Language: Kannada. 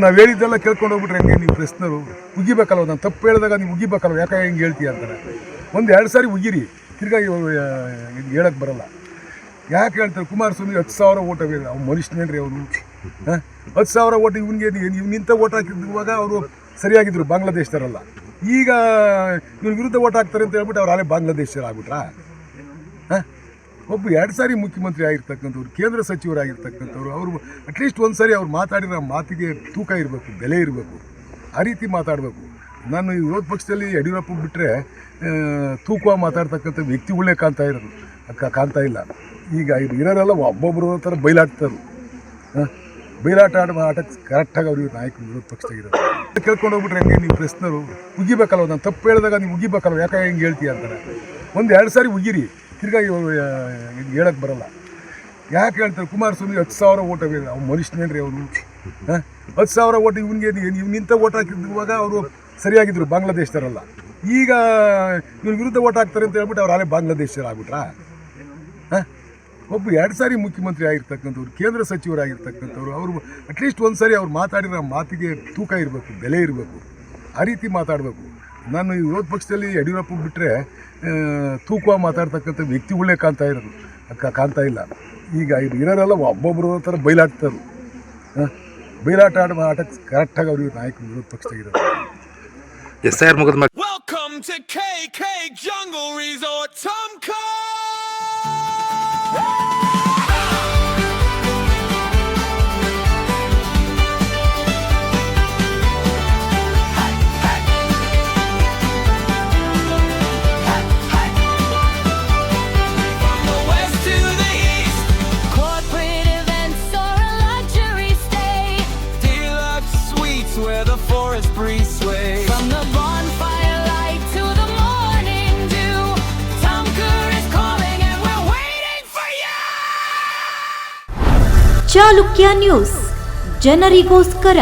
ನಾವು ಹೇಳಿದ್ದೆಲ್ಲ ಕೇಳ್ಕೊಂಡು ಹೋಗ್ಬಿಟ್ರೆ ಹೆಂಗೆ ನೀವು ಪ್ರಶ್ನರು ಉಗಿಬೇಕಲ್ವ? ನಾನು ತಪ್ಪು ಹೇಳಿದಾಗ ನೀವು ಉಗಿಬೇಕಲ್ವ? ಯಾಕೆ ಹೆಂಗೆ ಹೇಳ್ತೀಯ ಅಂತಾರೆ. 1-2 ಸಾರಿ ಉಗಿರಿ, ತಿರ್ಗಾ ಹೇಳಕ್ಕೆ ಬರಲ್ಲ. ಯಾಕೆ ಹೇಳ್ತಾರೆ? ಕುಮಾರಸ್ವಾಮಿ 10,000 ಓಟ್ ಆಗಿದೆ. ಅವ್ನು ಮನುಷ್ಯನೇನ್ರಿ ಅವನು? 10,000 ಓಟ್ ಇವನಿಗೆ ನಿಂತ ಓಟ್ ಹಾಕಿರುವಾಗ ಅವರು ಸರಿಯಾಗಿದ್ದರು, ಬಾಂಗ್ಲಾದೇಶದವರಲ್ಲ. ಈಗ ಇವ್ರ ವಿರುದ್ಧ ಓಟ್ ಹಾಕ್ತಾರೆ ಅಂತ ಹೇಳ್ಬಿಟ್ಟು ಅವ್ರು ಅಲ್ಲೇ ಬಾಂಗ್ಲಾದೇಶರು ಆಗ್ಬಿಟ್ರಾ? ಒಬ್ಬ 2 ಸಾರಿ ಮುಖ್ಯಮಂತ್ರಿ ಆಗಿರ್ತಕ್ಕಂಥವ್ರು, ಕೇಂದ್ರ ಸಚಿವರಾಗಿರ್ತಕ್ಕಂಥವ್ರು, ಅವರು ಅಟ್ಲೀಸ್ಟ್ ಒಂದು ಸಾರಿ ಅವ್ರು ಮಾತಾಡಿರೋ ಮಾತಿಗೆ ತೂಕ ಇರಬೇಕು, ಬೆಲೆ ಇರಬೇಕು. ಆ ರೀತಿ ಮಾತಾಡಬೇಕು. ನಾನು ವಿರೋಧ ಪಕ್ಷದಲ್ಲಿ ಯಡಿಯೂರಪ್ಪ ಬಿಟ್ಟರೆ ತೂಕವಾಗಿ ಮಾತಾಡ್ತಕ್ಕಂಥ ವ್ಯಕ್ತಿಗಳೇ ಕಾಣ್ತಾ ಇಲ್ಲ. ಈಗ ಇರೋರೆಲ್ಲ ಒಬ್ಬೊಬ್ಬರು ಥರ ಬಯಲಾಡ್ತಾರೆ. ಬಯಲಾಟ ಆಟಕ್ಕೆ ಕರೆಕ್ಟಾಗಿ ಅವ್ರಿಗೆ ನಾಯಕರು ವಿರೋಧ ಪಕ್ಷದಾಗಿರೋದು ಕೇಳ್ಕೊಂಡು ಹೋಗ್ಬಿಟ್ರೆ ಹೆಂಗೆ ನೀವು ಪ್ರಶ್ನರು ಉಗಿಬೇಕಲ್ವ? ನಾನು ತಪ್ಪು ಹೇಳಿದಾಗ ನೀವು ಉಗಿಬೇಕಲ್ವ? ಯಾಕೆ ಹೆಂಗೆ ಹೇಳ್ತೀಯ ಅಂತಾರೆ. 1-2 ಸಾರಿ ಉಗಿರಿ, ತಿರ್ಗಾ ಹೇಳಕ್ಕೆ ಬರಲ್ಲ. ಯಾಕೆ ಹೇಳ್ತಾರೆ? ಕುಮಾರಸ್ವಾಮಿ 10,000 ಓಟ್ ಆಗಿದೆ. ಅವ್ನು ಮನುಷ್ಯನೇನ್ರಿ ಅವನು? 10,000 ಓಟ್ ಇವನಿಗೆ ನಿಂತ ಓಟ್ ಹಾಕಿರುವಾಗ ಅವರು ಸರಿಯಾಗಿದ್ದರು, ಬಾಂಗ್ಲಾದೇಶದವರಲ್ಲ. ಈಗ ಇವ್ರ ವಿರುದ್ಧ ಓಟ್ ಹಾಕ್ತಾರೆ ಅಂತ ಹೇಳ್ಬಿಟ್ಟು ಅವ್ರು ಅಲ್ಲೇ ಬಾಂಗ್ಲಾದೇಶರು ಆಗ್ಬಿಟ್ರಾ? ಒಬ್ಬ 2 ಸಾರಿ ಮುಖ್ಯಮಂತ್ರಿ ಆಗಿರ್ತಕ್ಕಂಥವ್ರು, ಕೇಂದ್ರ ಸಚಿವರಾಗಿರ್ತಕ್ಕಂಥವ್ರು, ಅವರು ಅಟ್ಲೀಸ್ಟ್ ಒಂದು ಸಾರಿ ಅವ್ರು ಮಾತಾಡಿರೋ ಮಾತಿಗೆ ತೂಕ ಇರಬೇಕು, ಬೆಲೆ ಇರಬೇಕು. ಆ ರೀತಿ ಮಾತಾಡಬೇಕು. ನಾನು ವಿರೋಧ ಪಕ್ಷದಲ್ಲಿ ಯಡಿಯೂರಪ್ಪ ಬಿಟ್ಟರೆ ತೂಕವಾಗಿ ಮಾತಾಡ್ತಕ್ಕಂಥ ವ್ಯಕ್ತಿಗಳೇ ಕಾಣ್ತಾ ಇಲ್ಲ. ಈಗ ಇರೋರೆಲ್ಲ ಒಬ್ಬೊಬ್ಬರು ಥರ ಬಯಲಾಡ್ತಾರೆ. ಬಯಲಾಟ ಆಟಕ್ಕೆ ಕರೆಕ್ಟಾಗಿ ಅವ್ರಿಗೆ ನಾಯಕರು ವಿರೋಧ ಪಕ್ಷದಾಗಿರೋದು. Welcome to KK Jungle Resort Tumco. Where the forest breeze sway. From the bonfire light to the morning dew, Tumkur is calling and we're waiting for you. Chalukya news, ಜನರಿಗೋಸ್ಕರ.